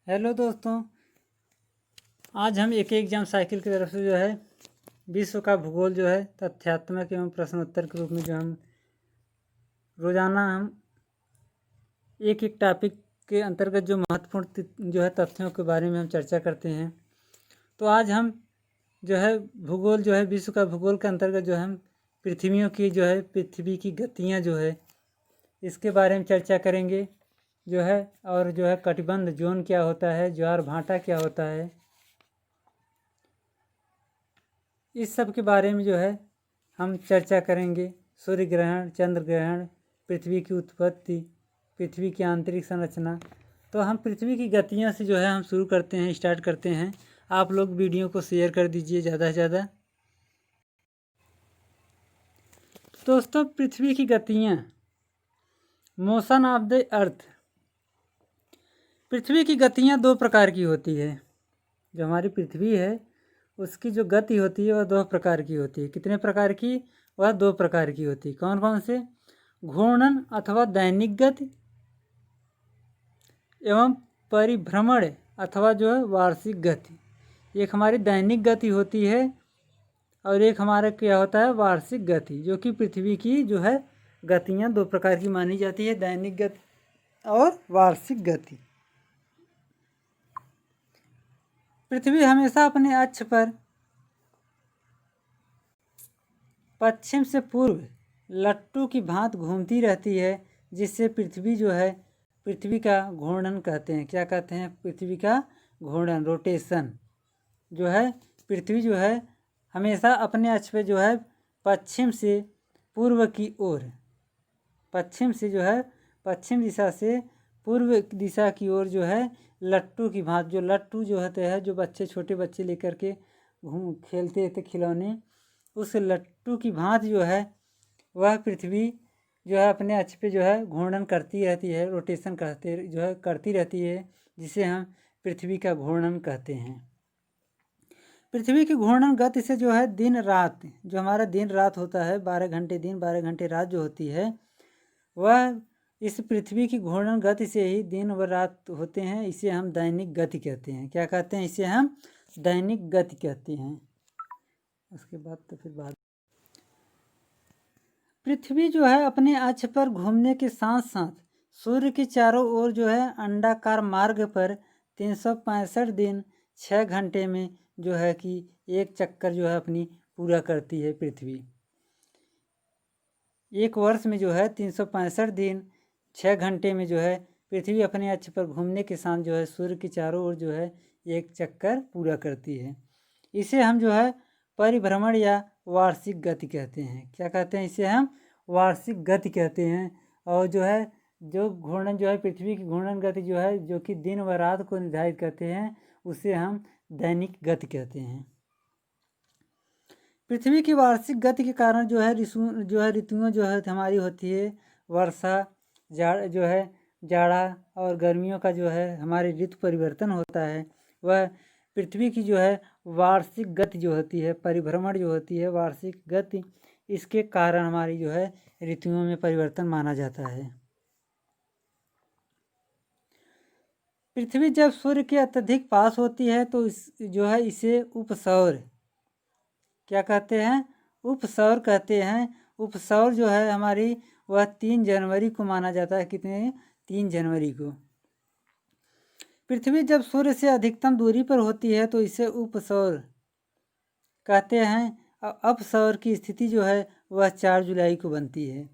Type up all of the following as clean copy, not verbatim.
Hello दोस्तों, आज हम एक एग्जाम साइकिल की तरफ से जो है विश्व का भूगोल जो है तथ्यात्मक एवं प्रश्नोत्तर के रूप में जो हम रोज़ाना हम एक एक टॉपिक के अंतर्गत जो महत्वपूर्ण जो है तथ्यों के बारे में हम चर्चा करते हैं। तो आज हम जो है भूगोल जो है विश्व का भूगोल के अंतर्गत जो हम पृथ्वी की गतियाँ जो है इसके बारे में चर्चा करेंगे जो है। और जो है कटिबंध जोन क्या होता है, ज्वार भाटा क्या होता है, इस सब के बारे में जो है हम चर्चा करेंगे। सूर्य ग्रहण, चंद्र ग्रहण, पृथ्वी की उत्पत्ति, पृथ्वी की आंतरिक संरचना। तो हम पृथ्वी की गतियों से जो है हम शुरू करते हैं, स्टार्ट करते हैं। आप लोग वीडियो को शेयर कर दीजिए ज़्यादा से ज़्यादा। दोस्तों, पृथ्वी की गतियाँ, मोशन ऑफ द अर्थ। पृथ्वी की गतियाँ दो प्रकार की होती है। जो हमारी पृथ्वी है उसकी जो गति होती है वह दो प्रकार की होती है। कितने प्रकार की? वह दो प्रकार की होती है। कौन कौन से? घूर्णन अथवा दैनिक गति एवं परिभ्रमण अथवा जो है वार्षिक गति। एक हमारी दैनिक गति होती है और एक हमारा क्या होता है, वार्षिक गति। जो कि पृथ्वी की जो है गतियाँ दो प्रकार की मानी जाती है, दैनिक गति और वार्षिक गति। पृथ्वी हमेशा अपने अक्ष पर पश्चिम से पूर्व लट्टू की भांति घूमती रहती है, जिससे पृथ्वी जो है पृथ्वी का घूर्णन कहते हैं। क्या कहते हैं? पृथ्वी का घूर्णन, रोटेशन जो है। पृथ्वी जो है हमेशा अपने अक्ष पे जो है पश्चिम से पूर्व की ओर, पश्चिम से जो है पश्चिम दिशा से पूर्व दिशा की ओर जो है लट्टू की भांति, जो लट्टू जो होते हैं, जो बच्चे छोटे बच्चे लेकर के घूम खेलते थे खिलौने, उस लट्टू की भांति जो है वह पृथ्वी जो है अपने अक्ष पे जो है घूर्णन करती रहती है, रोटेशन करती रहती है, जिसे हम पृथ्वी का घूर्णन कहते हैं। पृथ्वी की घूर्णन गति से जो है दिन रात, जो हमारा दिन रात होता है, 12 घंटे दिन 12 घंटे रात जो होती है, वह इस पृथ्वी की घूर्णन गति से ही दिन व रात होते हैं। इसे हम दैनिक गति कहते हैं। क्या कहते हैं? इसे हम दैनिक गति कहते हैं। उसके बाद तो फिर बाद पृथ्वी जो है अपने अक्ष पर घूमने के साथ साथ सूर्य के चारों ओर जो है अंडाकार मार्ग पर 365 दिन 6 घंटे में जो है कि एक चक्कर जो है अपनी पूरा करती है पृथ्वी। एक वर्ष में जो है 365 दिन 6 घंटे में जो है पृथ्वी अपने अक्ष पर घूमने के साथ जो है सूर्य के चारों ओर जो है एक चक्कर पूरा करती है। इसे हम जो है परिभ्रमण या वार्षिक गति कहते हैं। क्या कहते हैं? इसे हम वार्षिक गति कहते हैं। और जो है जो घूर्णन जो है पृथ्वी की घूर्णन गति जो है, जो कि दिन व रात को निर्धारित करते हैं, उसे हम दैनिक गति कहते हैं। पृथ्वी की वार्षिक गति के कारण जो है ऋतुओं जो है हमारी होती है। वर्षा, जाड़ा और गर्मियों का जो है हमारे ऋतु परिवर्तन होता है। वह पृथ्वी की जो है वार्षिक गति जो होती है, परिभ्रमण जो होती है, वार्षिक गति, इसके कारण हमारी जो है ऋतुओं में परिवर्तन माना जाता है। पृथ्वी जब सूर्य के अत्यधिक पास होती है तो इसे उपसौर, क्या कहते हैं? उपसौर कहते हैं। उपसौर जो है हमारी वह 3 जनवरी को माना जाता है। कितने? 3 जनवरी को। पृथ्वी जब सूर्य से अधिकतम दूरी पर होती है तो इसे उपसौर कहते हैं। अपसौर की स्थिति जो है वह 4 जुलाई को बनती है।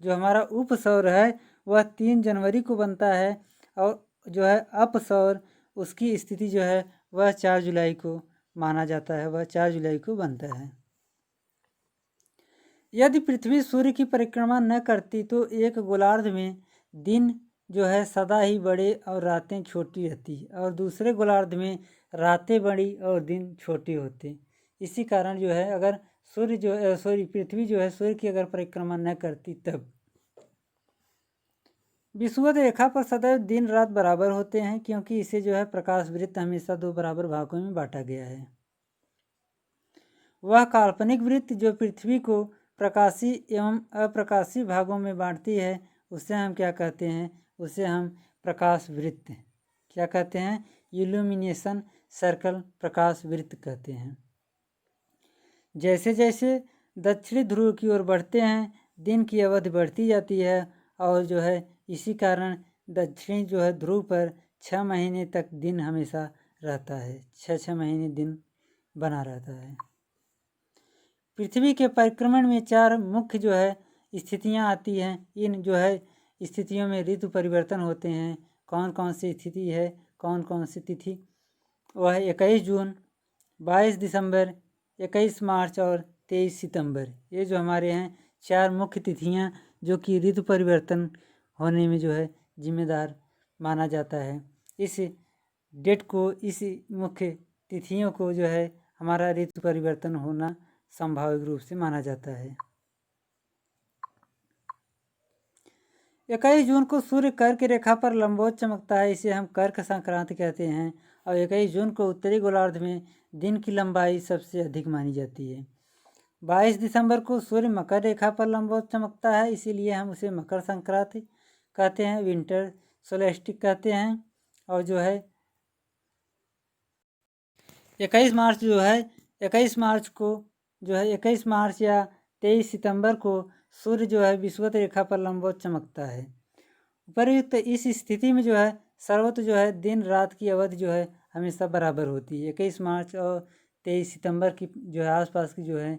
जो हमारा उपसौर है वह 3 जनवरी को बनता है, और जो है अपसौर उसकी स्थिति जो है वह 4 जुलाई को माना जाता है, वह 4 जुलाई को बनता है। यदि पृथ्वी सूर्य की परिक्रमा न करती तो एक गोलार्ध में दिन जो है सदा ही बड़े और रातें छोटी रहती, और दूसरे गोलार्ध में रातें बड़ी और दिन छोटे होते। इसी कारण जो है अगर पृथ्वी जो है सूर्य की अगर परिक्रमा न करती तब विषुवत रेखा पर सदैव दिन रात बराबर होते हैं, क्योंकि इसे जो है प्रकाश वृत्त हमेशा 2 बराबर भागों में बांटा गया है। वह काल्पनिक वृत्त जो पृथ्वी को प्रकाशी एवं अप्रकाशी भागों में बांटती है, उसे हम क्या कहते हैं? उसे हम प्रकाश वृत्त क्या कहते हैं? इल्यूमिनेशन सर्कल, प्रकाश वृत्त कहते हैं। जैसे जैसे दक्षिणी ध्रुव की ओर बढ़ते हैं दिन की अवधि बढ़ती जाती है और जो है इसी कारण दक्षिणी जो है ध्रुव पर 6 महीने तक दिन हमेशा रहता है, 6 महीने दिन बना रहता है। पृथ्वी के परिक्रमण में 4 मुख्य जो है स्थितियां आती हैं। इन जो है स्थितियों में ऋतु परिवर्तन होते हैं। कौन कौन सी स्थिति है, कौन कौन सी तिथि? वह 21 जून, 22 दिसंबर, 21 मार्च और 23 सितंबर। ये जो हमारे हैं 4 मुख्य तिथियां जो कि ऋतु परिवर्तन होने में जो है जिम्मेदार माना जाता है। इस डेट को, इस मुख्य तिथियों को जो है हमारा ऋतु परिवर्तन होना संभाविक रूप से माना जाता है। 21 जून को सूर्य कर्क रेखा पर लंबवत चमकता है, इसे हम कर्क संक्रांति कहते हैं। और 21 जून को उत्तरी गोलार्ध में दिन की लंबाई सबसे अधिक मानी जाती है। 22 दिसंबर को सूर्य मकर रेखा पर लंबवत चमकता है, इसीलिए हम उसे मकर संक्रांति कहते हैं, विंटर सोलेस्टिक कहते हैं। और जो है 21 मार्च जो है 21 मार्च को जो है 21 मार्च या 23 सितंबर को सूर्य जो है विषुवत रेखा पर लंबवत चमकता है। उपर्युक्त इस स्थिति में जो है सर्वत्र जो है दिन रात की अवधि जो है हमेशा बराबर होती है। 21 मार्च और 23 सितंबर की जो है आसपास की जो है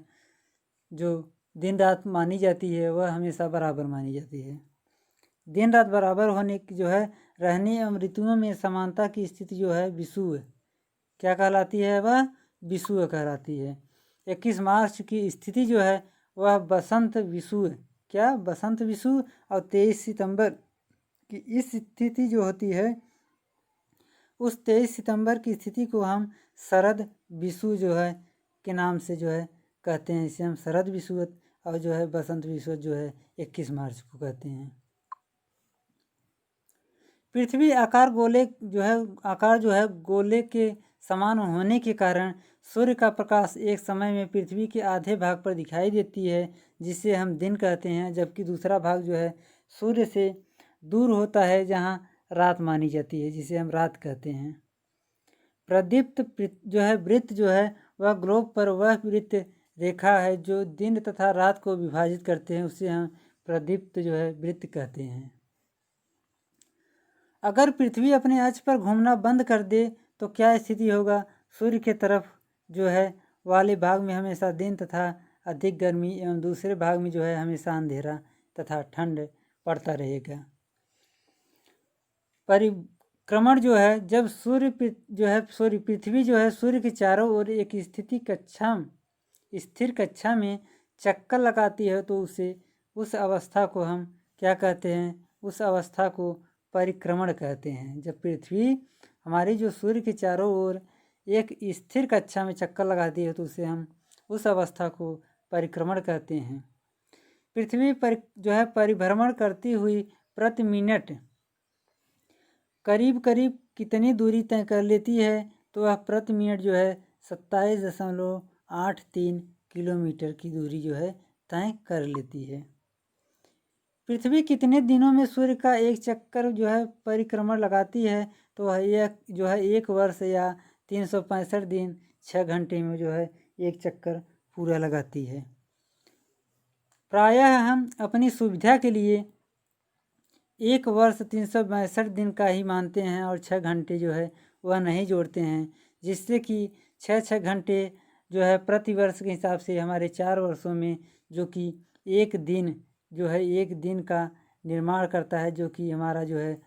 जो दिन रात मानी जाती है वह हमेशा बराबर मानी जाती है। दिन रात बराबर होने की जो है रहने एवं ऋतुओं में समानता की स्थिति जो है विषुव क्या कहलाती है? वह विषुव कहलाती है। 21 मार्च की स्थिति जो है वह बसंत विषुव, क्या बसंत विषुव। और 23 सितंबर की इस स्थिति जो होती है उस 23 सितंबर की स्थिति को हम शरद विषुव जो है के नाम से जो है कहते हैं। इसे हम शरद विषुवत और जो है बसंत विषुवत जो है 21 मार्च को कहते हैं। पृथ्वी आकार जो है गोले के समान होने के कारण सूर्य का प्रकाश एक समय में पृथ्वी के आधे भाग पर दिखाई देती है, जिसे हम दिन कहते हैं, जबकि दूसरा भाग जो है सूर्य से दूर होता है जहां रात मानी जाती है, जिसे हम रात कहते हैं। प्रदीप्त जो है वृत्त जो है वह ग्लोब पर वह वृत्त रेखा है जो दिन तथा रात को विभाजित करते हैं, उसे हम प्रदीप्त जो है वृत्त कहते हैं। अगर पृथ्वी अपने अक्ष पर घूमना बंद कर दे तो क्या स्थिति होगा? सूर्य के तरफ जो है वाले भाग में हमेशा दिन तथा अधिक गर्मी एवं दूसरे भाग में जो है हमेशा अंधेरा तथा ठंड पड़ता रहेगा। परिक्रमण जो है जब पृथ्वी जो है सूर्य के चारों ओर एक स्थिर कक्षा में चक्कर लगाती है तो उस अवस्था को हम क्या कहते हैं? उस अवस्था को परिक्रमण कहते हैं। जब पृथ्वी हमारी जो सूर्य के चारों ओर एक स्थिर कक्षा में चक्कर लगाती है तो उसे हम उस अवस्था को परिक्रमण कहते हैं। पृथ्वी पर जो है परिभ्रमण करती हुई प्रति मिनट करीब करीब कितनी दूरी तय कर लेती है? तो वह प्रति मिनट जो है 27.83 किलोमीटर की दूरी जो है तय कर लेती है। पृथ्वी कितने दिनों में सूर्य का एक चक्कर जो है परिक्रमण लगाती है? तो वह जो है 1 वर्ष या 365 दिन 6 घंटे में जो है एक चक्कर पूरा लगाती है। प्रायः हम अपनी सुविधा के लिए 1 वर्ष 362 दिन का ही मानते हैं और 6 घंटे जो है वह नहीं जोड़ते हैं, जिससे कि 6 घंटे जो है प्रति वर्ष के हिसाब से हमारे 4 वर्षों में जो कि एक दिन का निर्माण करता है, जो कि हमारा जो है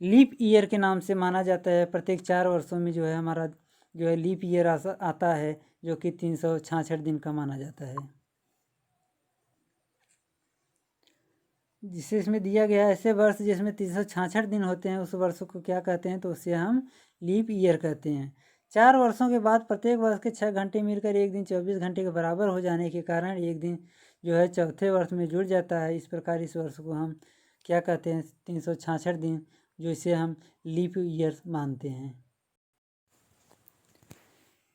लीप ईयर के नाम से माना जाता है। प्रत्येक 4 वर्षों में जो है हमारा जो है लीप ईयर आता है, जो कि 366 दिन का माना जाता है। जिसे इसमें दिया गया है ऐसे वर्ष जिसमें 366 दिन होते हैं उस वर्ष को क्या कहते हैं? तो उसे हम लीप ईयर कहते हैं। 4 वर्षों के बाद प्रत्येक वर्ष के 6 घंटे मिलकर एक दिन 24 घंटे के बराबर हो जाने के कारण एक दिन जो है चौथे वर्ष में जुड़ जाता है। इस प्रकार इस वर्ष को हम क्या कहते हैं? 366 दिन, जो इसे हम लीप ईयर मानते हैं।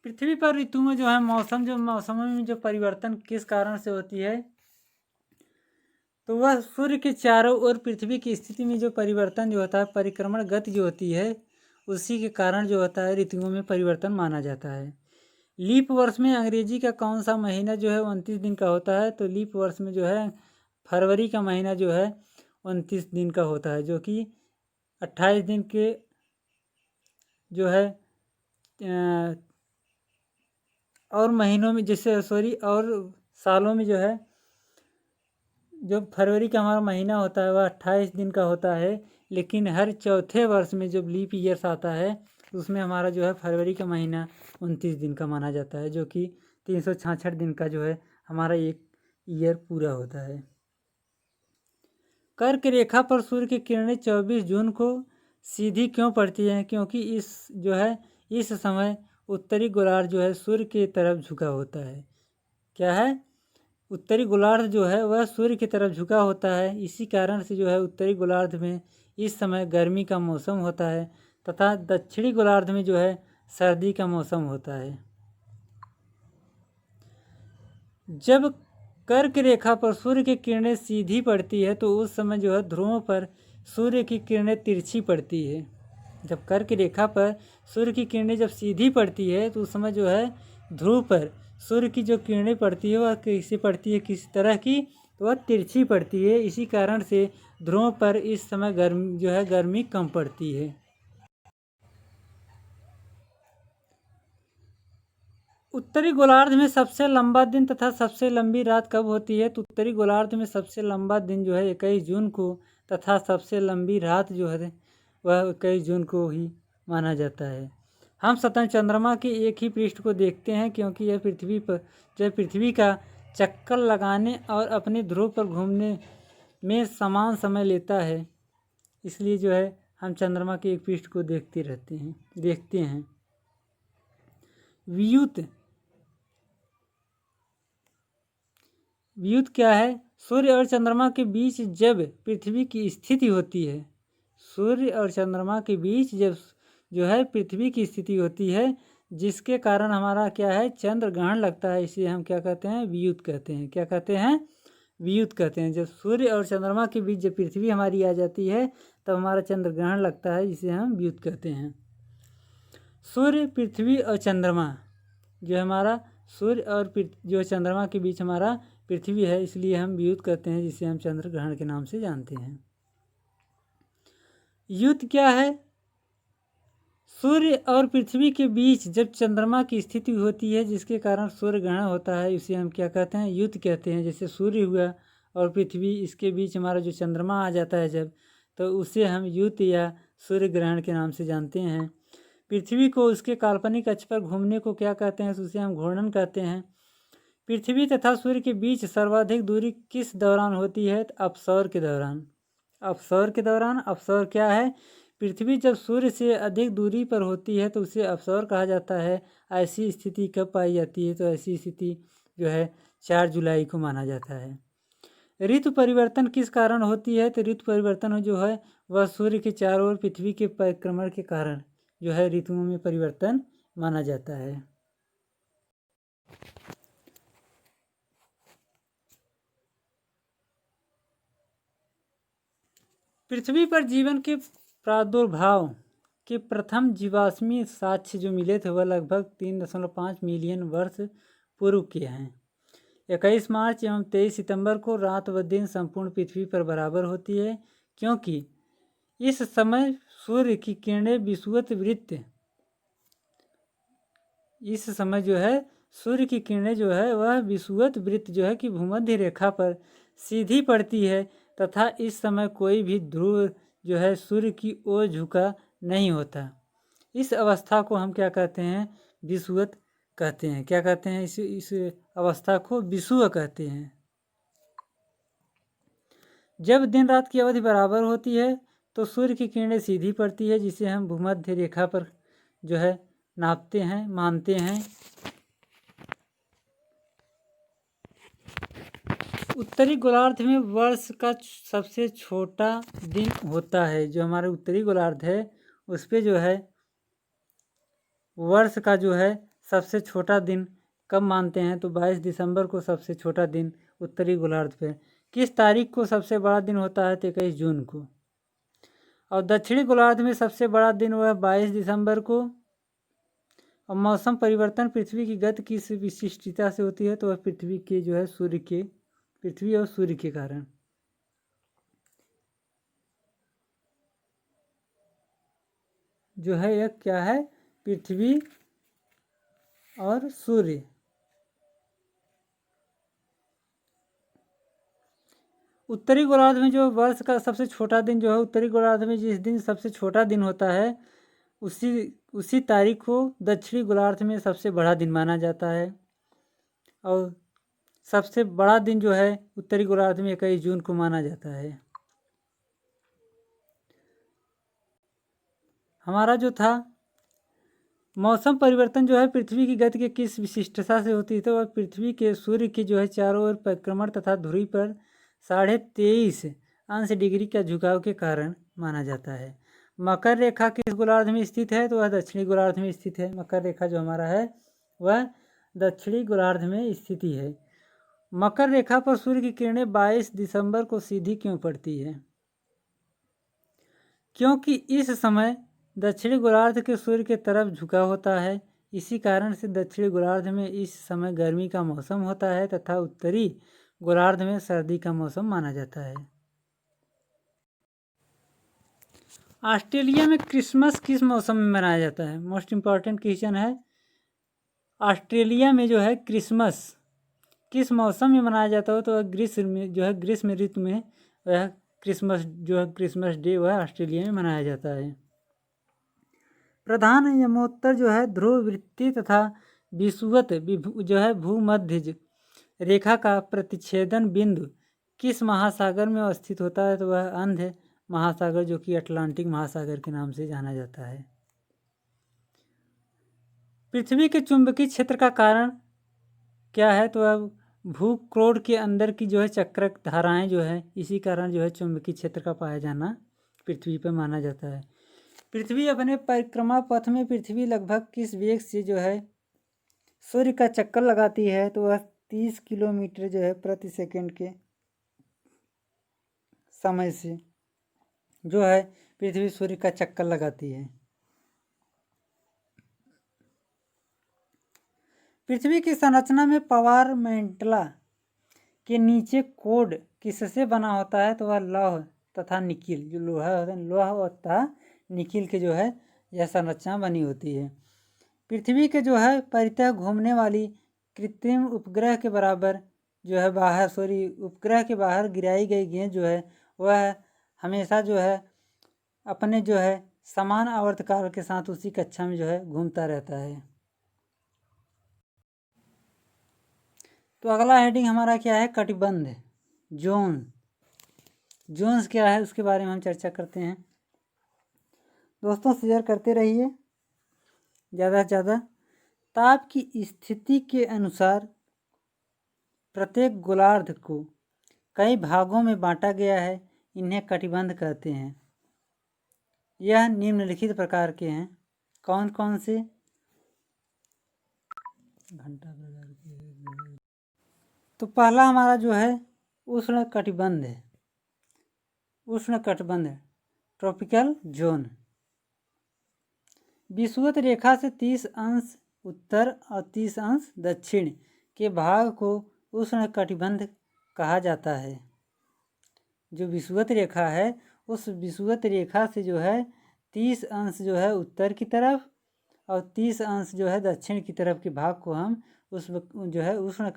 पृथ्वी पर ऋतु में जो है मौसमों में जो परिवर्तन किस कारण से होती है? तो वह सूर्य के चारों ओर पृथ्वी की स्थिति में जो परिवर्तन जो होता है, परिक्रमण गति जो होती है, उसी के कारण जो होता है ऋतुओं में परिवर्तन माना जाता है। लीप वर्ष में अंग्रेजी का कौन सा महीना जो है 29 दिन का होता है? तो लीप वर्ष में जो है फरवरी का महीना जो है 29 दिन का होता है, जो कि 28 दिन के जो है और महीनों में जैसे और सालों में जो है, जो फरवरी का हमारा महीना होता है वह 28 दिन का होता है, लेकिन हर चौथे वर्ष में जब लीप ईयर्स आता है तो उसमें हमारा जो है फरवरी का महीना 29 दिन का माना जाता है, जो कि 366 दिन का जो है हमारा एक ईयर पूरा होता है। कर्क रेखा पर सूर्य की किरणें 24 जून को सीधी क्यों पड़ती हैं? क्योंकि इस समय उत्तरी गोलार्ध जो है सूर्य की तरफ झुका होता है। क्या है? उत्तरी गोलार्ध जो है वह सूर्य की तरफ झुका होता है। इसी कारण से जो है उत्तरी गोलार्ध में इस समय गर्मी का मौसम होता है तथा दक्षिणी गोलार्ध में जो है सर्दी का मौसम होता है। जब कर्क रेखा पर सूर्य की किरणें सीधी पड़ती है तो उस समय जो है ध्रुवों पर सूर्य की किरणें तिरछी पड़ती है। जब कर्क रेखा पर सूर्य की किरणें जब सीधी पड़ती है तो उस समय जो है ध्रुव पर सूर्य की जो किरणें पड़ती है वह कैसे पड़ती है, किस तरह की? तो वह तिरछी पड़ती है। इसी कारण से ध्रुवों पर इस समय गर्मी कम पड़ती है। उत्तरी गोलार्ध में सबसे लंबा दिन तथा सबसे लंबी रात कब होती है? तो उत्तरी गोलार्ध में सबसे लंबा दिन जो है 21 जून को तथा सबसे लंबी रात जो है वह 21 जून को ही माना जाता है। हम सतह चंद्रमा के एक ही पृष्ठ को देखते हैं क्योंकि यह पृथ्वी का चक्कर लगाने और अपने ध्रुव पर घूमने में समान समय लेता है, इसलिए जो है हम चंद्रमा के एक पृष्ठ को देखते हैं। वियुत क्या है? सूर्य और चंद्रमा के बीच जब पृथ्वी की स्थिति होती है, सूर्य और चंद्रमा के बीच जब जो है पृथ्वी की स्थिति होती है, जिसके कारण हमारा क्या है चंद्र ग्रहण लगता है, इसे हम क्या कहते हैं? वियुत कहते हैं। क्या कहते हैं? वियुत कहते हैं। जब सूर्य और चंद्रमा के बीच जब पृथ्वी हमारी आ जाती है तब हमारा चंद्र ग्रहण लगता है, जिसे हम वियुत कहते हैं। सूर्य, पृथ्वी और चंद्रमा जो हमारा सूर्य और जो चंद्रमा के बीच हमारा पृथ्वी है, इसलिए हम वियुत कहते हैं, जिसे हम चंद्र ग्रहण के नाम से जानते हैं। युत क्या है? सूर्य और पृथ्वी के बीच जब चंद्रमा की स्थिति होती है जिसके कारण सूर्य ग्रहण होता है, इसे हम क्या कहते हैं? युत कहते हैं। जैसे सूर्य हुआ और पृथ्वी, इसके बीच हमारा जो चंद्रमा आ जाता है जब, तो उसे हम युत या सूर्य ग्रहण के नाम से जानते हैं। पृथ्वी को उसके काल्पनिक अक्ष पर घूमने को क्या कहते हैं? तो उसे हम घूर्णन कहते हैं। पृथ्वी तथा सूर्य के बीच सर्वाधिक दूरी किस दौरान होती है? तो अपसौर के दौरान। अपसौर के दौरान। अपसौर क्या है? पृथ्वी जब सूर्य से अधिक दूरी पर होती है तो उसे अपसौर कहा जाता है। ऐसी स्थिति कब पाई जाती है? तो ऐसी स्थिति जो है 4 जुलाई को माना जाता है। ऋतु परिवर्तन किस कारण होती है? तो ऋतु परिवर्तन जो है वह सूर्य के चारों ओर पृथ्वी के परिक्रमण के कारण जो है ऋतुओं में परिवर्तन माना जाता है। पृथ्वी पर जीवन के प्रादुर्भाव के प्रथम जीवाश्मी साक्ष्य जो मिले थे वह लगभग 3.5 मिलियन वर्ष पूर्व के हैं। 21 मार्च एवं 23 सितंबर को रात व दिन संपूर्ण पृथ्वी पर बराबर होती है, क्योंकि इस समय सूर्य की किरणें विषुवत वृत्त सूर्य की किरणें जो है वह विषुवत वृत्त जो है कि भूमध्य रेखा पर सीधी पड़ती है तथा इस समय कोई भी ध्रुव जो है सूर्य की ओर झुका नहीं होता। इस अवस्था को हम क्या कहते हैं? विषुवत कहते हैं। क्या कहते हैं? इस अवस्था को विषुव कहते हैं। जब दिन रात की अवधि बराबर होती है तो सूर्य की किरणें सीधी पड़ती है, जिसे हम भूमध्य रेखा पर जो है नापते हैं, मानते हैं। उत्तरी गोलार्ध में वर्ष का सबसे छोटा दिन होता है। जो हमारे उत्तरी गोलार्ध है उस पे जो है वर्ष का जो है सबसे छोटा दिन कब मानते हैं? तो 22 दिसंबर को सबसे छोटा दिन उत्तरी गोलार्ध पे। किस तारीख को सबसे बड़ा दिन होता है? तो 21 जून को। और दक्षिणी गोलार्ध में सबसे बड़ा दिन वह 22 दिसंबर को। और मौसम परिवर्तन पृथ्वी की गति किस विशिष्टता से होती है? तो वह पृथ्वी के जो है पृथ्वी और सूर्य के कारण। जो है यह क्या है? पृथ्वी और सूर्य। उत्तरी गोलार्ध में जो वर्ष का सबसे छोटा दिन जो है, उत्तरी गोलार्ध में जिस दिन सबसे छोटा दिन होता है उसी तारीख को दक्षिणी गोलार्ध में सबसे बड़ा दिन माना जाता है। और सबसे बड़ा दिन जो है उत्तरी गोलार्ध में 21 जून को माना जाता है। हमारा जो था मौसम परिवर्तन जो है पृथ्वी की गति के किस विशिष्टता से होती है? तो वह पृथ्वी के सूर्य की जो है चारों ओर परिक्रमण तथा धुरी पर 23.5 का झुकाव के कारण माना जाता है। मकर रेखा किस गोलार्ध में स्थित है? तो वह दक्षिणी गोलार्ध में स्थित है। मकर रेखा जो हमारा है वह दक्षिणी गोलार्ध में स्थित है। मकर रेखा पर सूर्य की किरणें 22 दिसंबर को सीधी क्यों पड़ती है? क्योंकि इस समय दक्षिणी गोलार्ध के सूर्य के तरफ झुका होता है। इसी कारण से दक्षिणी गोलार्ध में इस समय गर्मी का मौसम होता है तथा उत्तरी गोलार्ध में सर्दी का मौसम माना जाता है। ऑस्ट्रेलिया में क्रिसमस किस मौसम में मनाया जाता है? मोस्ट इम्पॉर्टेंट क्वेश्चन है। ऑस्ट्रेलिया में जो है क्रिसमस किस मौसम में मनाया जाता है? तो ग्रीष्म ऋतु में वह क्रिसमस डे वह ऑस्ट्रेलिया में मनाया जाता है। प्रधान यमोत्तर जो है ध्रुव वृत्ति तथा विषुवत जो है भूमध्य रेखा का प्रतिच्छेदन बिंदु किस महासागर में अवस्थित होता है? तो वह अंध महासागर जो कि अटलांटिक महासागर के नाम से जाना जाता है। पृथ्वी के चुंबकीय क्षेत्र का कारण क्या है? तो अब भूक्रोड के अंदर की जो है चक्र धाराएं जो है इसी कारण जो है चुंबकीय क्षेत्र का पाया जाना पृथ्वी पर माना जाता है। पृथ्वी अपने परिक्रमा पथ में पृथ्वी लगभग किस वेग से जो है सूर्य का चक्कर लगाती है? तो वह 30 किलोमीटर जो है प्रति सेकंड के समय से जो है पृथ्वी सूर्य का चक्कर लगाती है। पृथ्वी की संरचना में पवार मेंटला के नीचे कोड किससे बना होता है? तो वह लौह तथा निकिल जो लोहा तथा निकिल के जो है यह संरचना बनी होती है। पृथ्वी के जो है परितः घूमने वाली कृत्रिम उपग्रह के बराबर जो है उपग्रह के बाहर गिराई गई गेंद जो है वह हमेशा जो है अपने जो है समान आवर्तकाल के साथ उसी कक्षा में जो है घूमता रहता है। तो अगला हेडिंग हमारा क्या है? कटिबंध जोन्स क्या है उसके बारे में हम चर्चा करते हैं। दोस्तों शेयर करते रहिए ज़्यादा से ज़्यादा। ताप की स्थिति के अनुसार प्रत्येक गोलार्ध को कई भागों में बांटा गया है। इन्हें कटिबंध कहते हैं। यह निम्नलिखित प्रकार के हैं। कौन कौन से? घंटा प्रकार के। तो पहला हमारा जो है उष्ण कटिबंध है। उष्ण कटिबंध ट्रॉपिकल जोन विषुवत रेखा से 30 अंश उत्तर और 30 अंश दक्षिण के भाग को उष्ण कटिबंध कहा जाता है। जो विषुवत रेखा है उस विषुवत रेखा से जो है 30 अंश जो है उत्तर की तरफ और 30 अंश जो है दक्षिण की तरफ के भाग को हम जो है उष्ण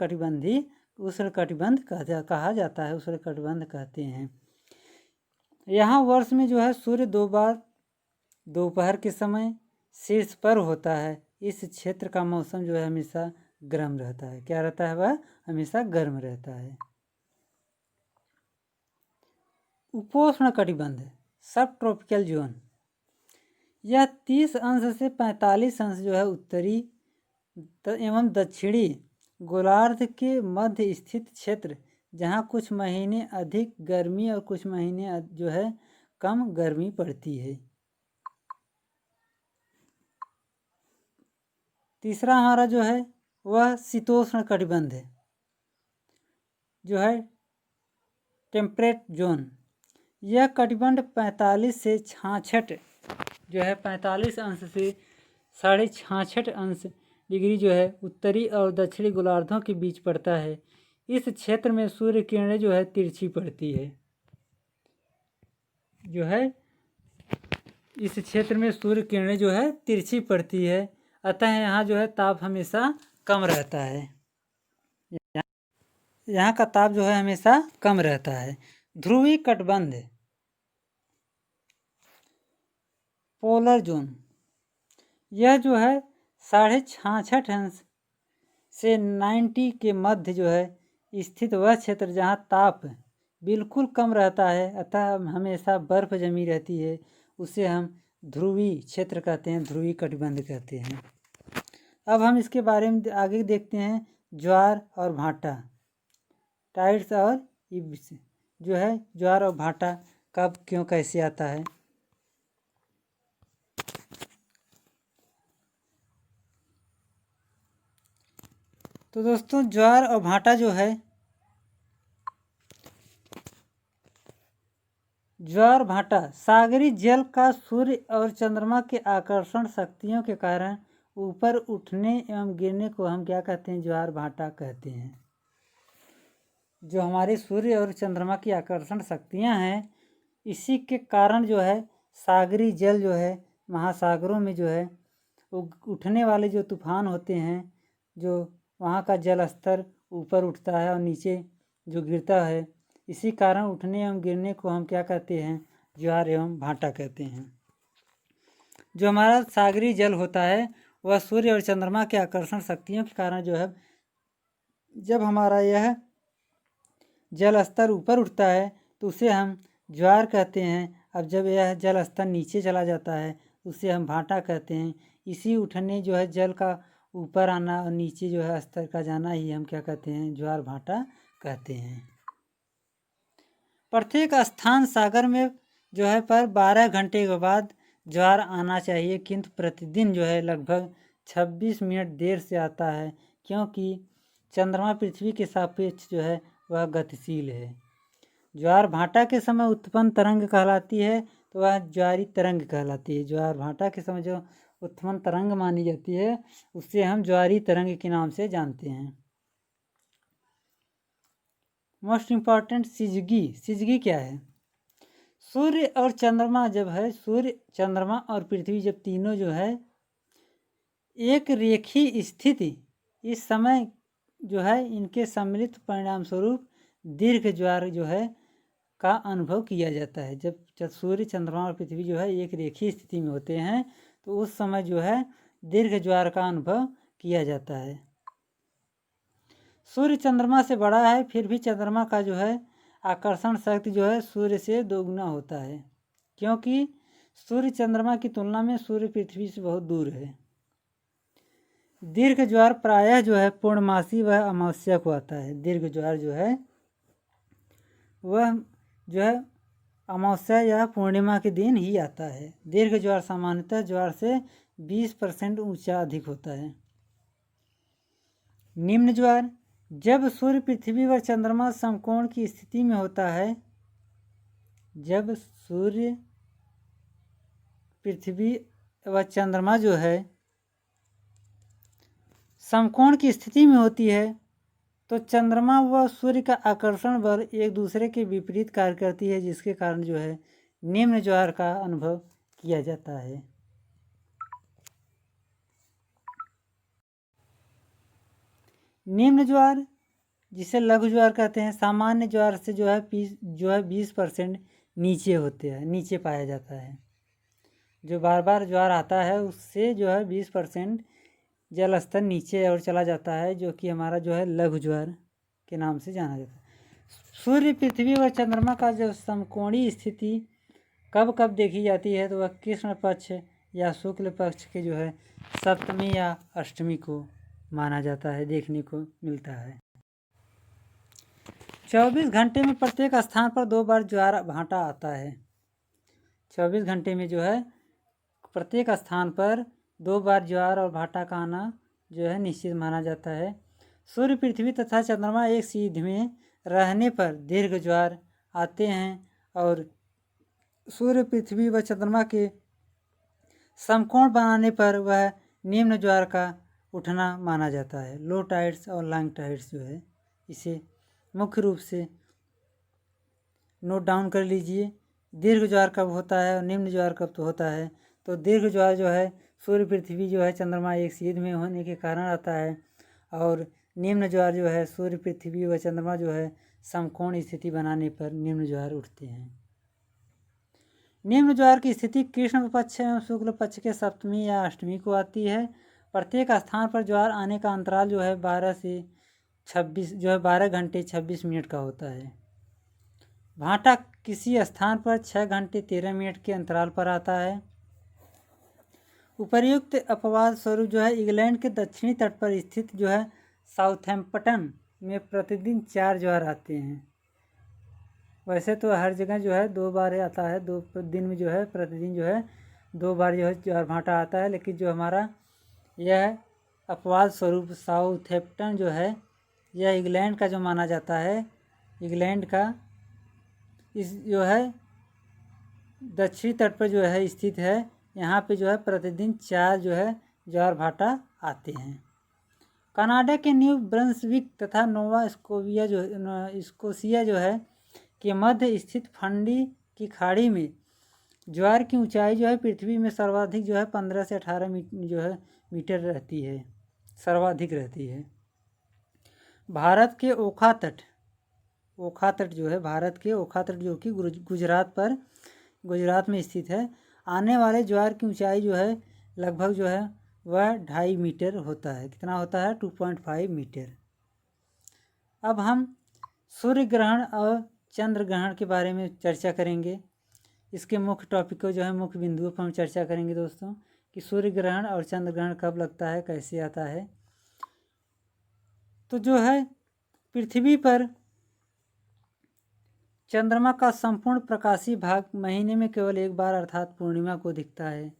कटिबंध कहा जाता है। उष्ण कटिबंध कहते हैं। यहाँ वर्ष में जो है सूर्य 2 बार दोपहर के समय शीर्ष पर होता है। इस क्षेत्र का मौसम जो है हमेशा गर्म रहता है। क्या रहता है? वह हमेशा गर्म रहता है। उपोष्ण कटिबंध सब ट्रॉपिकल जोन यह 30 अंश से 45 अंश जो है उत्तरी एवं दक्षिणी गोलार्ध के मध्य स्थित क्षेत्र जहाँ कुछ महीने अधिक गर्मी और कुछ महीने जो है कम गर्मी पड़ती है। तीसरा हमारा जो है वह शीतोष्ण कटिबंध है। जो है टेम्परेट जोन, यह कटिबंध 45 से 66 जो है 45 अंश से 66.5 अंश डिग्री जो है उत्तरी और दक्षिणी गोलार्धों के बीच पड़ता है। इस क्षेत्र में सूर्य किरणें जो है तिरछी पड़ती है, जो है इस क्षेत्र में सूर्य किरणें जो है तिरछी पड़ती है, अतः यहाँ जो है ताप हमेशा कम रहता है। यहाँ का ताप जो है हमेशा कम रहता है। ध्रुवीय कटिबंध पोलर जोन, यह जो है 66.5 अंश से 90 के मध्य जो है स्थित वह क्षेत्र जहाँ ताप बिल्कुल कम रहता है, अतः हमेशा बर्फ जमी रहती है, उसे हम ध्रुवीय क्षेत्र कहते हैं, ध्रुवीय कटिबंध कहते हैं। अब हम इसके बारे में आगे देखते हैं। ज्वार और भाटा, टाइड्स और इब्स, जो है ज्वार और भाटा कब क्यों कैसे आता है। तो दोस्तों ज्वार और भाटा जो है, ज्वार भाटा सागरी जल का सूर्य और चंद्रमा के आकर्षण शक्तियों के कारण ऊपर उठने एवं गिरने को हम क्या कहते हैं, ज्वार भाटा कहते हैं। जो हमारे सूर्य और चंद्रमा की आकर्षण शक्तियां हैं, इसी के कारण जो है सागरी जल जो है महासागरों में जो है वो उठने वाले जो तूफान होते हैं, जो वहाँ का जल स्तर ऊपर उठता है और नीचे जो गिरता है, इसी कारण उठने एवं गिरने को हम क्या कहते हैं, ज्वार एवं भाटा कहते हैं। जो हमारा सागरी जल होता है वह सूर्य और चंद्रमा के आकर्षण शक्तियों के कारण जो है, जब हमारा यह जल स्तर ऊपर उठता है तो उसे हम ज्वार कहते हैं। अब जब यह जल स्तर नीचे चला जाता है उसे हम भाटा कहते हैं। इसी उठने जो है जल का ऊपर आना और नीचे जो है स्तर का जाना ही हम क्या कहते हैं, ज्वार भाटा कहते हैं। प्रत्येक स्थान सागर में जो है पर 12 घंटे के बाद ज्वार आना चाहिए, किंतु प्रतिदिन जो है लगभग 26 मिनट देर से आता है, क्योंकि चंद्रमा पृथ्वी के सापेक्ष जो है वह गतिशील है। ज्वार भाटा के समय उत्पन्न तरंग कहलाती है तो वह ज्वारी तरंग कहलाती है। ज्वार भाटा के समय जो उत्पन्न तरंग मानी जाती है उससे हम ज्वारी तरंग के नाम से जानते हैं। मोस्ट इम्पॉर्टेंट सिजगी, सिजगी क्या है। सूर्य और चंद्रमा जब है, सूर्य चंद्रमा और पृथ्वी जब तीनों जो है एक रेखीय स्थिति, इस समय जो है इनके सम्मिलित परिणाम स्वरूप दीर्घ ज्वार जो है का अनुभव किया जाता है। जब सूर्य चंद्रमा और पृथ्वी जो है एक रेखीय स्थिति में होते हैं तो उस समय जो है दीर्घ ज्वार का अनुभव किया जाता है। सूर्य चंद्रमा से बड़ा है, फिर भी चंद्रमा का जो है आकर्षण शक्ति जो है सूर्य से दोगुना होता है, क्योंकि सूर्य चंद्रमा की तुलना में सूर्य पृथ्वी से बहुत दूर है। दीर्घ ज्वार प्रायः जो है पूर्णमासी व अमावस्या को आता है। दीर्घ ज्वार जो है वह जो है अमावस्या या पूर्णिमा के दिन ही आता है। दीर्घ ज्वार सामान्यतः ज्वार से 20% ऊंचा अधिक होता है। निम्न ज्वार जब सूर्य पृथ्वी व चंद्रमा समकोण की स्थिति में होता है, जब सूर्य पृथ्वी व चंद्रमा जो है समकोण की स्थिति में होती है तो चंद्रमा व सूर्य का आकर्षण बल एक दूसरे के विपरीत कार्य करती है, जिसके कारण जो है निम्न ज्वार का अनुभव किया जाता है। निम्न ज्वार जिसे लघु ज्वार कहते हैं, सामान्य ज्वार से जो है 20% नीचे होते हैं, नीचे पाया जाता है। जो बार बार ज्वार आता है उससे जो है 20% जल स्तर नीचे और चला जाता है, जो कि हमारा जो है लघु ज्वार के नाम से जाना जाता है। सूर्य पृथ्वी और चंद्रमा का जो समकोणीय स्थिति कब कब देखी जाती है, तो वह कृष्ण पक्ष या शुक्ल पक्ष के जो है सप्तमी या अष्टमी को माना जाता है, देखने को मिलता है। 24 घंटे में प्रत्येक स्थान पर 2 बार ज्वार भाटा आता है। 24 घंटे में जो है प्रत्येक स्थान पर 2 बार ज्वार और भाटा का आना जो है निश्चित माना जाता है। सूर्य पृथ्वी तथा चंद्रमा एक सीध में रहने पर दीर्घ ज्वार आते हैं और सूर्य पृथ्वी व चंद्रमा के समकोण बनाने पर वह निम्न ज्वार का उठना माना जाता है। लो टाइड्स और लॉन्ग टाइड्स जो है इसे मुख्य रूप से नोट डाउन कर लीजिए। दीर्घ ज्वार कब होता है और निम्न ज्वार कब तो होता है। तो दीर्घ ज्वार जो है सूर्य पृथ्वी जो है चंद्रमा एक सीध में होने के कारण आता है और निम्न ज्वार जो है सूर्य पृथ्वी व चंद्रमा जो है समकोण स्थिति बनाने पर निम्न ज्वार उठते हैं। निम्न ज्वार की स्थिति कृष्ण पक्ष एवं शुक्ल पक्ष के सप्तमी या अष्टमी को आती है। प्रत्येक स्थान पर ज्वार आने का अंतराल जो है 12 घंटे 26 मिनट का होता है। भाटा किसी स्थान पर 6 घंटे 13 मिनट के अंतराल पर आता है। उपर्युक्त अपवाद स्वरूप जो है इंग्लैंड के दक्षिणी तट पर स्थित जो है साउथैम्पटन में प्रतिदिन 4 ज्वार आते हैं। वैसे तो हर जगह जो है 2 बार आता है, 2 दिन में जो है प्रतिदिन जो है 2 बार जो है ज्वार भाटा आता है, लेकिन जो हमारा यह अपवाद स्वरूप साउथैम्पटन जो है यह इंग्लैंड का जो माना जाता है, इंग्लैंड का इस जो है दक्षिणी तट पर जो है स्थित है। यहाँ पे जो है प्रतिदिन 4 जो है ज्वार भाटा आते हैं। कनाडा के न्यू ब्रंसविक तथा नोवा स्कोशिया जो है के मध्य स्थित फंडी की खाड़ी में ज्वार की ऊंचाई जो है पृथ्वी में सर्वाधिक जो है 15 से 18 मीटर रहती है, सर्वाधिक रहती है। भारत के ओखा तट जो है भारत के ओखा तट जो कि गुजरात में स्थित है, आने वाले ज्वार की ऊंचाई जो है लगभग जो है वह 2.5 मीटर होता है। कितना होता है? 2.5 मीटर। अब हम सूर्य ग्रहण और चंद्र ग्रहण के बारे में चर्चा करेंगे। इसके मुख्य टॉपिक को जो है मुख्य बिंदुओं पर हम चर्चा करेंगे दोस्तों कि सूर्य ग्रहण और चंद्र ग्रहण कब लगता है, कैसे आता है। तो जो है पृथ्वी पर चंद्रमा का संपूर्ण प्रकाशीय भाग महीने में केवल एक बार अर्थात पूर्णिमा को दिखता है।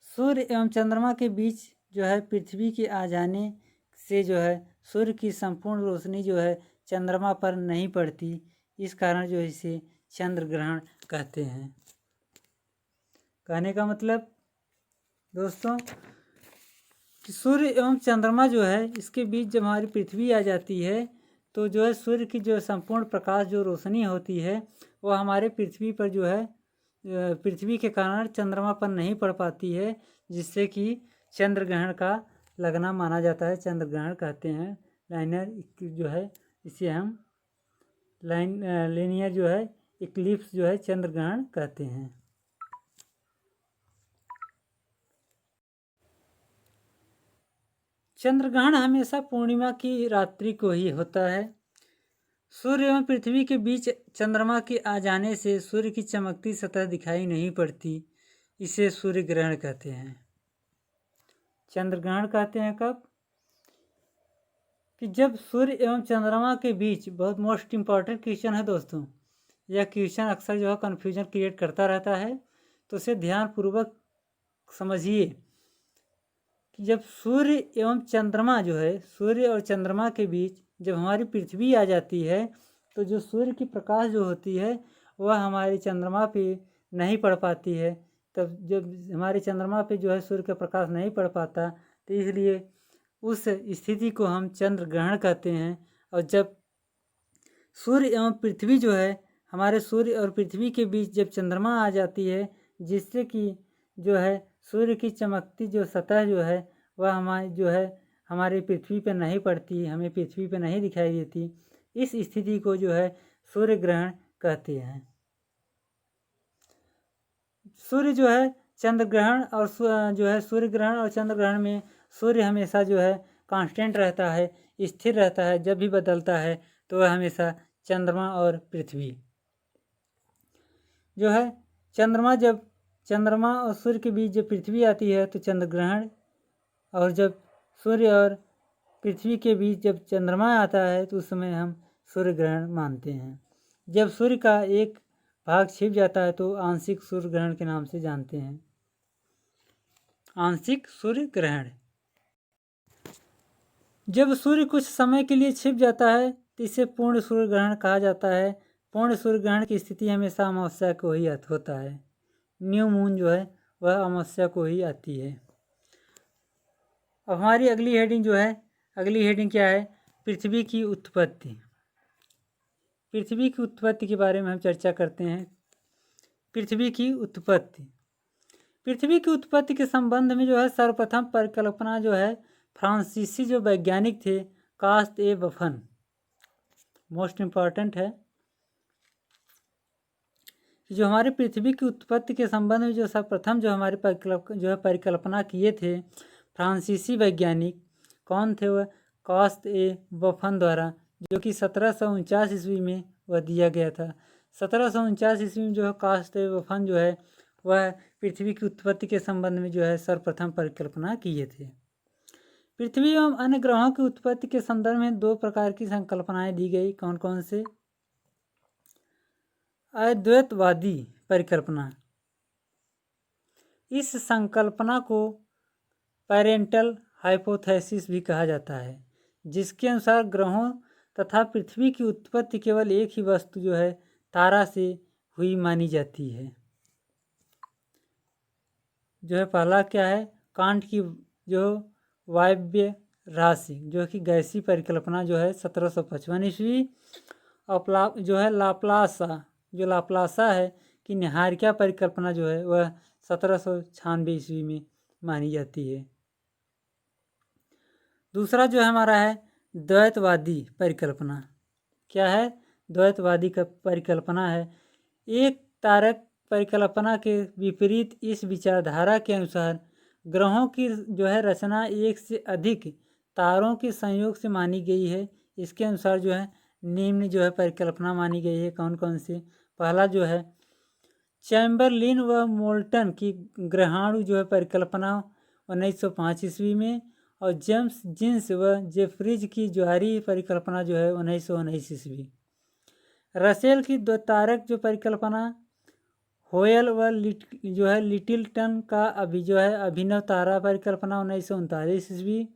सूर्य एवं चंद्रमा के बीच जो है पृथ्वी के आ जाने से जो है सूर्य की संपूर्ण रोशनी जो है चंद्रमा पर नहीं पड़ती, इस कारण जो इसे चंद्र ग्रहण कहते हैं। कहने का मतलब दोस्तों कि सूर्य एवं चंद्रमा जो है इसके बीच जब हमारी पृथ्वी आ जाती है तो जो है सूर्य की जो संपूर्ण प्रकाश जो रोशनी होती है वह हमारे पृथ्वी पर जो है पृथ्वी के कारण चंद्रमा पर नहीं पड़ पाती है, जिससे कि चंद्र ग्रहण का लगना माना जाता है, चंद्र ग्रहण कहते हैं। लाइनर जो है इसे हम लीनियर जो है इक्लिप्स जो है चंद्र ग्रहण कहते हैं। चंद्र ग्रहण हमेशा पूर्णिमा की रात्रि को ही होता है। सूर्य एवं पृथ्वी के बीच चंद्रमा के आ जाने से सूर्य की चमकती सतह दिखाई नहीं पड़ती, इसे सूर्य ग्रहण कहते हैं। चंद्र ग्रहण कहते हैं कब? कि जब सूर्य एवं चंद्रमा के बीच, बहुत मोस्ट इम्पॉर्टेंट क्वेश्चन है दोस्तों, यह क्वेश्चन अक्सर जो है कन्फ्यूजन क्रिएट करता रहता है, तो उसे ध्यानपूर्वक समझिए कि जब सूर्य एवं चंद्रमा जो है सूर्य और चंद्रमा के बीच जब हमारी पृथ्वी आ जाती है तो जो सूर्य की प्रकाश जो होती है वह हमारे चंद्रमा पे नहीं पड़ पाती है। तब जब हमारे चंद्रमा पे जो है सूर्य का प्रकाश नहीं पड़ पाता तो इसलिए उस स्थिति को हम चंद्र ग्रहण कहते हैं। और जब सूर्य एवं पृथ्वी जो है हमारे सूर्य और पृथ्वी के बीच जब चंद्रमा आ जाती है, जिससे कि जो है सूर्य की चमकती जो सतह जो है वह हमारी जो है हमारी पृथ्वी पर नहीं पड़ती, हमें पृथ्वी पर नहीं दिखाई देती, इस स्थिति को जो है सूर्य ग्रहण कहते हैं। सूर्य जो है चंद्र ग्रहण और जो है सूर्य ग्रहण और चंद्र ग्रहण में सूर्य हमेशा जो है कांस्टेंट रहता है, स्थिर रहता है। जब भी बदलता है तो वह हमेशा चंद्रमा और पृथ्वी जो है जब चंद्रमा और सूर्य के बीच जब पृथ्वी आती है तो चंद्र ग्रहण, और जब सूर्य और पृथ्वी के बीच जब चंद्रमा आता है तो उस समय हम सूर्य ग्रहण मानते हैं। जब सूर्य का एक भाग छिप जाता है तो आंशिक सूर्य ग्रहण के नाम से जानते हैं। आंशिक सूर्य ग्रहण, जब सूर्य कुछ समय के लिए छिप जाता है तो इसे पूर्ण सूर्य ग्रहण कहा जाता है। पूर्ण सूर्य ग्रहण की स्थिति हमेशा अमावस्या को ही होता है। न्यू मून जो है वह अमावस्या को ही आती है। अब हमारी अगली हेडिंग जो है, अगली हेडिंग क्या है? पृथ्वी की उत्पत्ति। पृथ्वी की उत्पत्ति के बारे में हम चर्चा करते हैं। पृथ्वी की उत्पत्ति। पृथ्वी की उत्पत्ति के संबंध में जो है सर्वप्रथम परिकल्पना जो है फ्रांसीसी जो वैज्ञानिक थे कास्ट ए बफन, मोस्ट इम्पॉर्टेंट है कि जो हमारे पृथ्वी की उत्पत्ति के संबंध में जो सर्वप्रथम जो हमारे परिकल्पना किए थे फ्रांसीसी वैज्ञानिक कौन थे? वह कास्ट ए बफन द्वारा, जो कि 1749 ईस्वी में वह दिया गया था। 1749 ईस्वी में जो है कास्ट ए बफन जो है वह पृथ्वी की उत्पत्ति के संबंध में जो है सर्वप्रथम परिकल्पना किए थे। पृथ्वी एवं अन्य ग्रहों की उत्पत्ति के संदर्भ में 2 प्रकार की संकल्पनाएं दी गई। कौन कौन से? अद्वैतवादी परिकल्पना। इस संकल्पना को पैरेंटल हाइपोथेसिस भी कहा जाता है, जिसके अनुसार ग्रहों तथा पृथ्वी की उत्पत्ति केवल एक ही वस्तु जो है तारा से हुई मानी जाती है। जो है पहला क्या है? कांट की जो वायव्य राशि जो कि गैसी परिकल्पना जो है 1755 ईस्वी। और जो है लाप्लासा है कि निहारिका परिकल्पना जो है वह 1796 ईस्वी में मानी जाती है। दूसरा जो है हमारा है द्वैतवादी परिकल्पना। क्या है? द्वैतवादी का परिकल्पना है। एक तारक परिकल्पना के विपरीत इस विचारधारा के अनुसार ग्रहों की जो है रचना एक से अधिक तारों के संयोग से मानी गई है। इसके अनुसार जो है निम्न जो है परिकल्पना मानी गई है। कौन कौन से? पहला जो है चैम्बरलिन व मोल्टन की ग्रहाणु जो है परिकल्पना 1905 ईस्वी में, और जेम्स जिन्स व जेफरीज की ज्वारीय परिकल्पना जो है 1919 ईस्वी। रसेल की 2 तारक जो परिकल्पना होयल व जो है लिटिलटन का जो है अभिनव तारा परिकल्पना 1939 ईस्वी।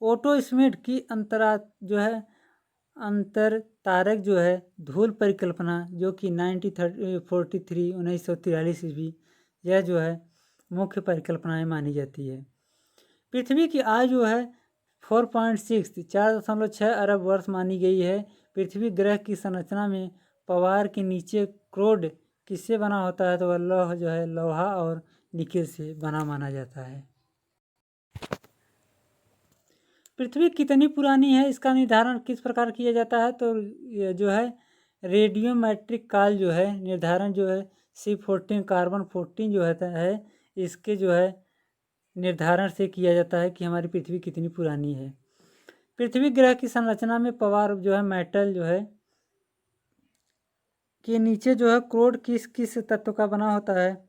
ओटो स्मिथ की अंतर तारक जो है धूल परिकल्पना जो कि 1943 ईस्वी, यह जो है मुख्य परिकल्पनाएं मानी जाती है। पृथ्वी की आयु जो है 4.6 अरब वर्ष मानी गई है। पृथ्वी ग्रह की संरचना में पवार के नीचे क्रोड किससे बना होता है? तो वह लौह जो है लोहा और निकेल से बना माना जाता है। पृथ्वी कितनी पुरानी है इसका निर्धारण किस प्रकार किया जाता है? तो जो है रेडियोमेट्रिक काल जो है निर्धारण जो है C14 कार्बन 14 जो है इसके जो है निर्धारण से किया जाता है कि हमारी पृथ्वी कितनी पुरानी है। पृथ्वी ग्रह की संरचना में पवार जो है मेटल जो है के नीचे जो है क्रोड किस किस तत्व का बना होता है?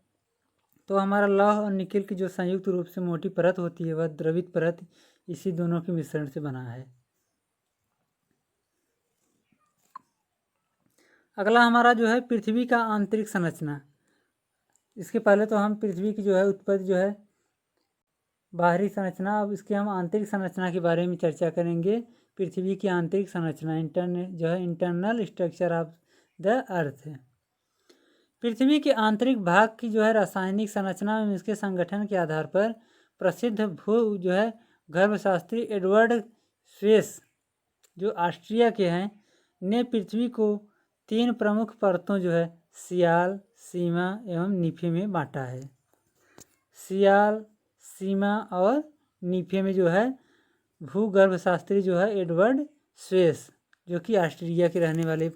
तो हमारा लौह और निकेल की जो संयुक्त रूप से मोटी परत होती है वह द्रवित परत इसी दोनों के मिश्रण से बना है। अगला हमारा जो है पृथ्वी का आंतरिक संरचना। इसके पहले तो हम पृथ्वी की जो है उत्पत्ति जो है बाहरी संरचना, अब इसके हम आंतरिक संरचना के बारे में चर्चा करेंगे। पृथ्वी की आंतरिक संरचना internal structure of the earth है। पृथ्वी के आंतरिक भाग की जो है रासायनिक संरचना में इसके संगठन के आधार पर प्रसिद्ध जो है गर्भशास्त्री एडवर्ड स्वेस जो ऑस्ट्रिया के हैं ने पृथ्वी को 3 प्रमुख परतों जो है सियाल, सीमा एवं नीफे में बांटा है। सियाल, सीमा और नीफे में जो है भूगर्भशास्त्री जो है एडवर्ड स्वेस जो कि ऑस्ट्रिया के रहने वाले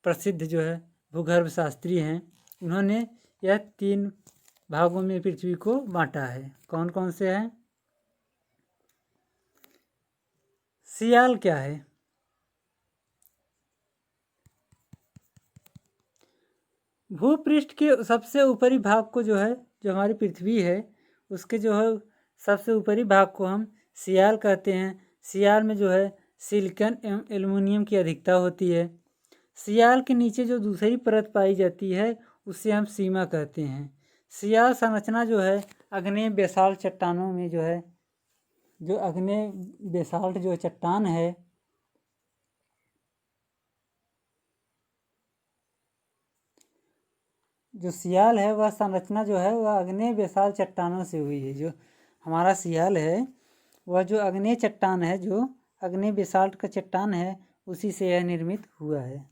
प्रसिद्ध जो है भूगर्भशास्त्री हैं, उन्होंने यह 3 भागों में पृथ्वी को बांटा है। कौन कौन से हैं? सियाल क्या है? भूपृष्ठ के सबसे ऊपरी भाग को जो है जो हमारी पृथ्वी है उसके जो है सबसे ऊपरी भाग को हम सियाल कहते हैं। सियाल में जो है सिलिकॉन एवं एल्युमिनियम की अधिकता होती है। सियाल के नीचे जो दूसरी परत पाई जाती है उसे हम सीमा कहते हैं। सियाल संरचना जो है आग्नेय बेसाल्ट चट्टानों में जो है जो आग्नेय बेसाल्ट जो चट्टान है जो सियाल है वह संरचना जो है वह आग्नेय बेसाल चट्टानों से हुई है। जो हमारा सियाल है वह जो आग्नेय चट्टान है, जो आग्नेय बेसाल्ट का चट्टान है, उसी से यह निर्मित हुआ है।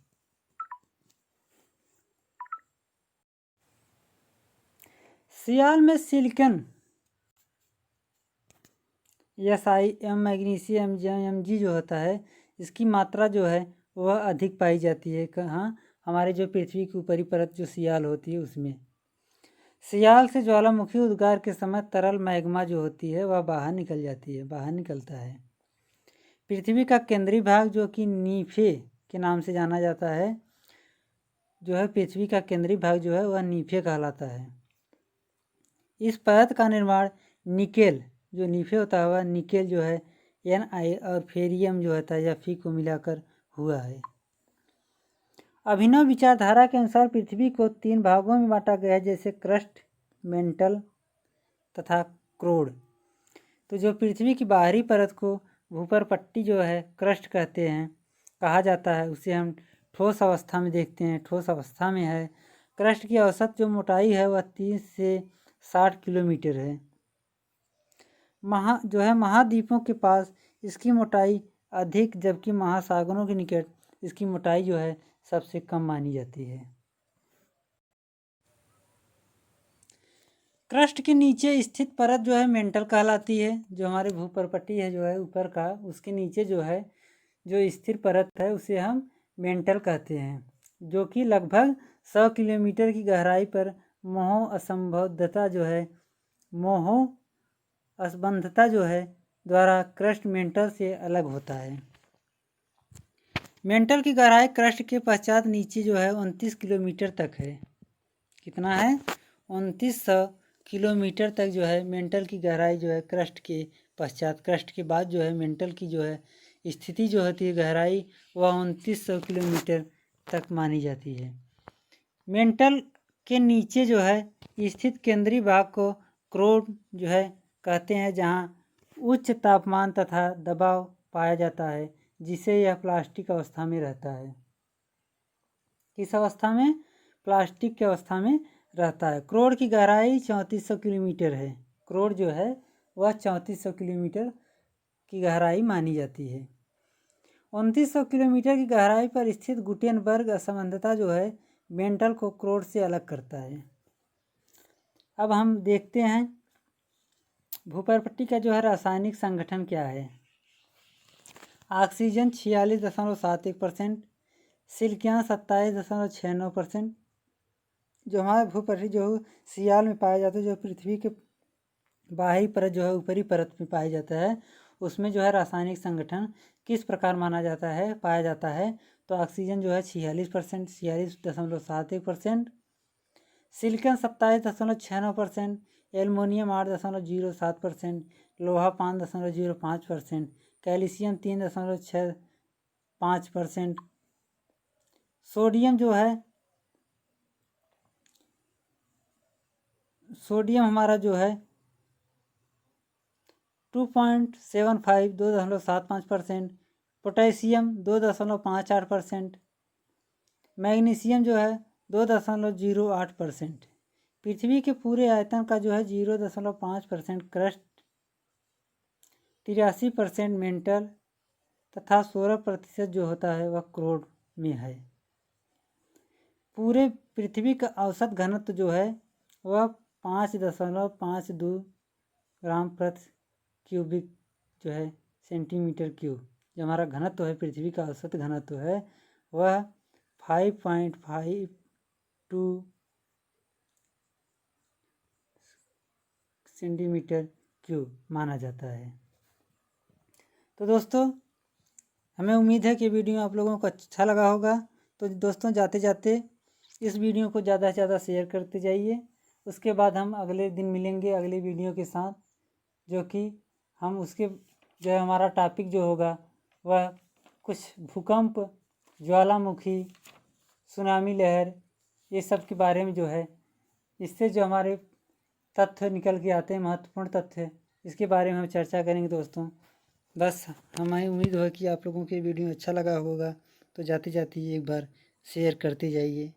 सियाल में सिलिकॉन SiM, मैग्नीशियम, Mg जो होता है, इसकी मात्रा जो है वह अधिक पाई जाती है। कहाँ? हमारे जो पृथ्वी की ऊपरी परत जो सियाल होती है उसमें। सियाल से ज्वालामुखी उद्गार के समय तरल मैग्मा जो होती है वह बाहर निकल जाती है, बाहर निकलता है। पृथ्वी का केंद्रीय भाग जो कि नीफे के नाम से जाना जाता है, जो है पृथ्वी का केंद्रीय भाग जो है वह नीफे कहलाता है। इस परत का निर्माण निकेल, जो नीफे होता है वह निकेल जो है Ni और फेरियम जो होता है या फी को मिलाकर हुआ है। अभिनव विचारधारा के अनुसार पृथ्वी को 3 भागों में बांटा गया है, जैसे क्रस्ट, मेंटल तथा क्रोड। तो जो पृथ्वी की बाहरी परत को भूपर पट्टी जो है क्रस्ट कहते हैं, कहा जाता है, उसे हम ठोस अवस्था में देखते हैं, ठोस अवस्था में है। क्रस्ट की औसत जो मोटाई है वह 30 से 60 किलोमीटर है। महाद्वीपों के पास इसकी मोटाई अधिक, जबकि महासागरों के निकट इसकी मोटाई जो है सबसे कम मानी जाती है। क्रस्ट के नीचे स्थित परत जो है मेंटल कहलाती है। जो हमारे भूपरपट्टी है जो है ऊपर का, उसके नीचे जो है जो स्थिर परत है उसे हम मेंटल कहते हैं, जो कि लगभग 100 किलोमीटर की गहराई पर मोहो असंबद्धता जो है द्वारा क्रस्ट मेंटल से अलग होता है। मेंटल की गहराई क्रस्ट के पश्चात नीचे जो है 29 किलोमीटर तक है। कितना है? 2900 किलोमीटर तक जो है मेंटल की गहराई जो है क्रस्ट के पश्चात। क्रस्ट के बाद जो है मेंटल की जो है स्थिति जो होती है गहराई, वह 2900 किलोमीटर तक मानी जाती है। मेंटल के नीचे जो है स्थित केंद्रीय भाग को क्रोड जो है कहते हैं, जहाँ उच्च तापमान तथा दबाव पाया जाता है, जिसे यह प्लास्टिक अवस्था में रहता है। किस अवस्था में? प्लास्टिक की अवस्था में रहता है। क्रोड की गहराई 3400 किलोमीटर है। क्रोड जो है वह 3400 किलोमीटर की गहराई मानी जाती है। 2900 किलोमीटर की गहराई पर स्थित गुटेनबर्ग असंबद्धता जो है मेंटल को क्रोड से अलग करता है। अब हम देखते हैं भूपरपट्टी का जो है रासायनिक संगठन क्या है। Oxygen 46.71%, silicon 27.69%। जो हमारे भूपरपट्टी जो सियाल में पाया जाता है, जो पृथ्वी के बाहरी परत जो है ऊपरी परत में पाया जाता है, उसमें जो है रासायनिक संगठन किस प्रकार माना जाता है, पाया जाता है। तो ऑक्सीजन जो है 46%, 46.71%, सिलिकॉन 27.69%, एल्युमिनियम 8.07%, लोहा 5.05%, कैल्शियम 3.65%, सोडियम हमारा जो है 2.75 2.75%, पोटेशियम 2.58%, मैग्नीशियम जो है 2.08%। पृथ्वी के पूरे आयतन का जो है 0.5% क्रस्ट, 83% मेंटल तथा 16% जो होता है वह क्रोड में है। पूरे पृथ्वी का औसत घनत्व जो है वह 5.52 ग्राम प्रति क्यूबिक जो है सेंटीमीटर क्यूब। जो हमारा घनत्व है, पृथ्वी का औसत घनत्व है, वह 5.52 सेंटीमीटर क्यूब माना जाता है। तो दोस्तों, हमें उम्मीद है कि वीडियो आप लोगों को अच्छा लगा होगा। तो दोस्तों, जाते जाते इस वीडियो को ज़्यादा से ज़्यादा शेयर करते जाइए। उसके बाद हम अगले दिन मिलेंगे अगली वीडियो के साथ, जो कि हम उसके जो है हमारा टॉपिक जो होगा वह कुछ भूकंप, ज्वालामुखी, सुनामी लहर, ये सब के बारे में जो है, इससे जो हमारे तथ्य निकल के आते हैं, महत्वपूर्ण तथ्य, इसके बारे में हम चर्चा करेंगे दोस्तों। बस हमें उम्मीद हो कि आप लोगों के वीडियो अच्छा लगा होगा। तो जाते जाते एक बार शेयर करते जाइए।